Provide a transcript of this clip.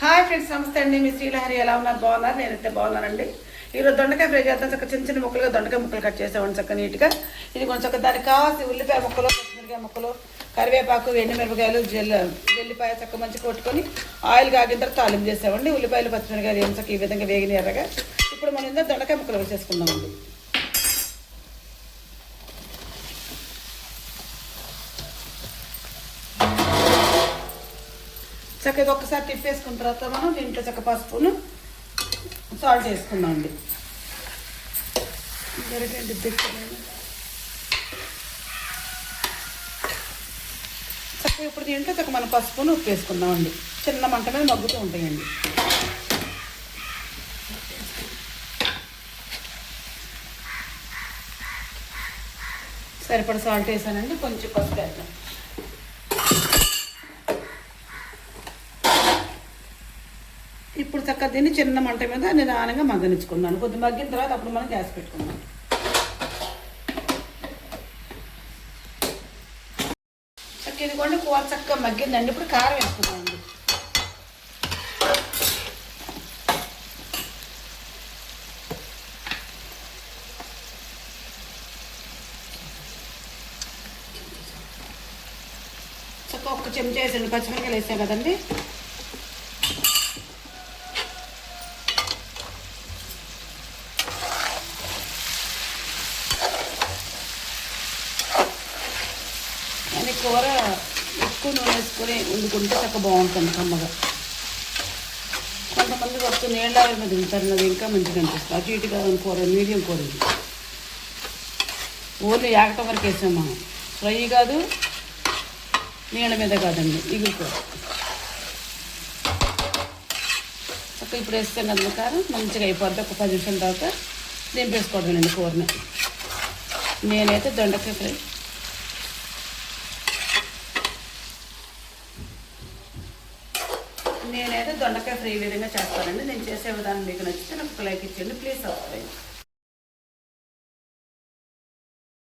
Hi friends, నమస్తే అండి. మీ శ్రీలహరి ఎలా ఉన్నారు? బాగున్నారు? నేనైతే బాగున్నానండి. ఈరోజు దొండకాయ ఫ్రై చేద్దాం. చక్క చిన్న చిన్న ముక్కలుగా దొండకాయ ముక్కలు కట్ చేసామండి చక్క నీట్గా. ఇది కొంచెం దానికి కావాల్సి ఉల్లిపాయ ముక్కలు, పచ్చిమిరకాయ ముక్కలు, కరివేపాకు, ఎండుమిరపకాయలు, వెల్లిపాయ చక్క మంచి కొట్టుకొని ఆయిల్ కాగిన తర్వాత తాలింపు చేసామండి. ఉల్లిపాయలు, పచ్చిమిరకాయలు ఏం చక్క ఈ విధంగా వేగిన ఎర్రగా. ఇప్పుడు మనం ఇందులో దొండకాయ ముక్కలు వేసేసుకుందామండి. చక్క ఇది ఒక్కసారి తిప్పేసుకున్న తర్వాత మనం దీంట్లో చక్క పసుపును సాల్ట్ వేసుకుందాం అండి. చక్క ఇప్పుడు దీంట్లో చక్క మనం పసుపును ఉప్పు వేసుకుందాం అండి. చిన్న మంట మీద మగ్గుతూ ఉంటాయండి. సరిపడ సాల్ట్ వేసానండి. కొంచెం పసుపు వేద్దాం. ఇప్పుడు చక్కగా దీన్ని చిన్న మంట మీద నిదానంగా మగ్గనిచ్చుకున్నాను. కొద్ది మగ్గిన తర్వాత అప్పుడు మనం గ్యాస్ పెట్టుకుందాం. చక్క ఇదిగోండి కూర చక్కగా మగ్గిందండి. ఇప్పుడు కారం వేసుకుందామండి. చక్క ఒక్క చెంచా వేసండి. పచ్చిమిరకాయలు వేసాం కదండి. కూర ఎక్కువ నూనె వేసుకొని వండుకుంటే చక్క బాగుంటుంది కమ్మగా. కొంతమంది వస్తూ నీళ్ళ మీద తింటారు, అది ఇంకా మంచిగా అనిపిస్తుంది. అటు ఇటు కాదు కూర, మీడియం కూర ఇది. ఓన్లీ యాగటం వరకు వేసాం మనం. ఫ్రై కాదు, నీళ్ళ మీద కాదండి. ఇది కూర చక్క ఇప్పుడు వేస్తాను కదా కారం మంచిగా అయిపోద్ది. ఒక 10 నిమిషాల తర్వాత దింపేసుకోవడమేనండి కూరని. నేనైతే దొండకాయ ఫ్రై ఈ విధంగా చేస్తానండి. నేను చేసే విధానం మీకు నచ్చితే నాకు లైక్ ఇచ్చేయండి. Please subscribe.